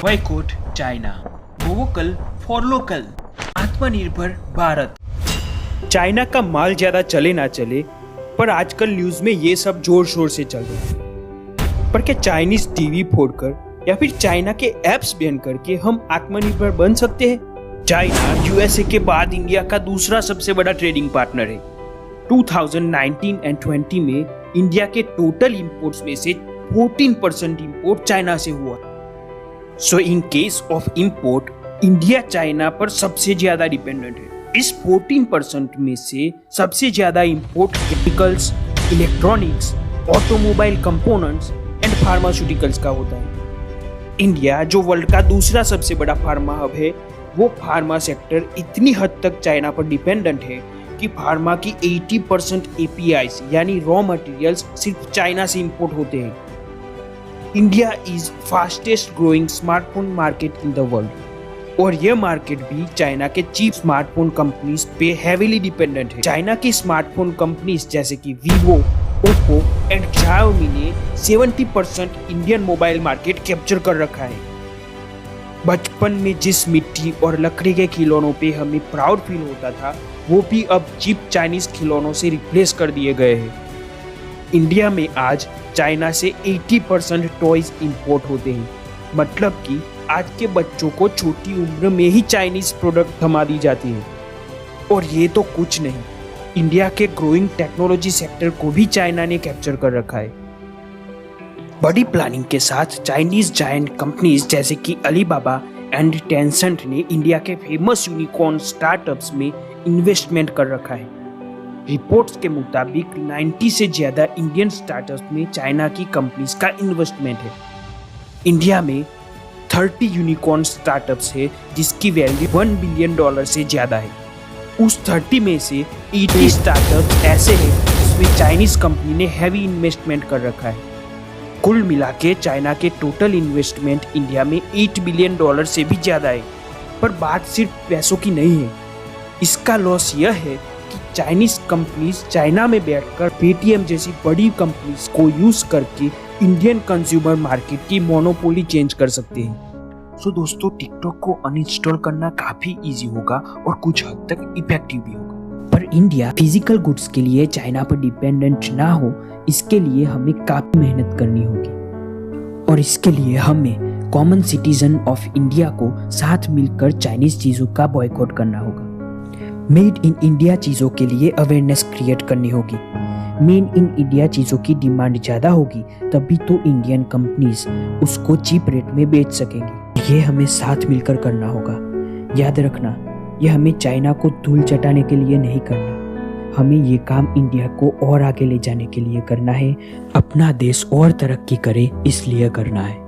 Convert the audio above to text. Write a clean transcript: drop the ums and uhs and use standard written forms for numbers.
Boycott China, vocal for local, आत्मनिर्भर Bharat. China का माल ज्यादा चले ना चले, पर आजकल न्यूज में ये सब जोर शोर से चल रहा है। पर क्या चाइनीज टीवी फोड़कर या फिर चाइना के एप्स बैन करके हम आत्मनिर्भर बन सकते हैं? चाइना यूएसए के बाद इंडिया का दूसरा सबसे बड़ा ट्रेडिंग पार्टनर है। 2019 एंड 20 में इंडिया के टोटल इंपोर्ट्स में से 14% इंपोर्ट चाइना से हुआ। So in case of import, India China पर सबसे ज्यादा डिपेंडेंट है। इस 14% में से सबसे ज्यादा import chemicals, electronics, automobile components and pharmaceuticals का होता है। इंडिया जो वर्ल्ड का दूसरा सबसे बड़ा फार्मा हब है, वो फार्मा सेक्टर इतनी हद तक चाइना पर डिपेंडेंट है कि फार्मा की 80% APIs यानी रॉ मटेरियल्स सिर्फ चाइना से इंपोर्ट होते हैं। India is fastest growing smartphone market in the world, और यह मार्केट भी चाइना के चीप स्मार्टफोन कंपनीज पे हेवीली डिपेंडेंट है। चाइना की स्मार्टफोन कंपनीज जैसे कि वीवो, ओप्पो एंड Xiaomi ने 70% इंडियन मोबाइल मार्केट कैप्चर कर रखा है। बचपन में जिस मिट्टी और लकड़ी के खिलौनों पे हमें प्राउड फील होता था, वो भी अब चीप चाइनीज खिलौनों से रिप्लेस कर दिए गए हैं। इंडिया में आज चाइना से 80% टॉयज इंपोर्ट होते हैं, मतलब कि आज के बच्चों को छोटी उम्र में ही चाइनीज प्रोडक्ट थमा दी जाती है। और ये तो कुछ नहीं, इंडिया के ग्रोइंग टेक्नोलॉजी सेक्टर को भी चाइना ने कैप्चर कर रखा है। बड़ी प्लानिंग के साथ चाइनीज जायंट कंपनीज जैसे कि अलीबाबा एंड टेंसेंट ने इंडिया के फेमस यूनिकॉर्न स्टार्टअप्स में इन्वेस्टमेंट कर रखा है। रिपोर्ट्स के मुताबिक 90 से ज्यादा इंडियन स्टार्टअप्स में चाइना की कंपनीज का इन्वेस्टमेंट है। इंडिया में 30 यूनिकॉर्न स्टार्टअप्स है जिसकी वैल्यू $1 बिलियन से ज्यादा है। उस 30 में से 80 स्टार्टअप्स ऐसे हैं जिसमें चाइनीज कंपनी ने हैवी इन्वेस्टमेंट कर रखा है। कुल मिला के चाइना के टोटल इन्वेस्टमेंट इंडिया में $8 बिलियन से भी ज्यादा है। पर बात सिर्फ पैसों की नहीं है, इसका लॉस यह है कि चाइनीज कंपनीज चाइना में बैठकर पेटीएम जैसी बड़ी कंपनीज को यूज करके इंडियन कंज्यूमर मार्केट की मोनोपोली चेंज कर सकते हैं। सो दोस्तों, टिकटॉक को अनइंस्टॉल करना काफी इजी होगा और कुछ हद तक इफेक्टिव भी होगा। पर इंडिया फिजिकल गुड्स के लिए चाइना पर डिपेंडेंट ना हो, इसके लिए हमें काफी मेहनत करनी होगी। और इसके लिए हमें कॉमन सिटीजन ऑफ इंडिया को साथ मिलकर चाइनीज चीजों का बॉयकॉट करना होगा। मेड इन इंडिया चीजों के लिए अवेयरनेस क्रिएट करनी होगी। मेड इन इंडिया चीजों की डिमांड ज्यादा होगी, तभी तो इंडियन कंपनीज उसको चीप रेट में बेच सकेंगी। ये हमें साथ मिलकर करना होगा। याद रखना, ये हमें चाइना को धूल चटाने के लिए नहीं करना, हमें ये काम इंडिया को और आगे ले जाने के लिए करना है। अपना देश और तरक्की करे इसलिए करना है।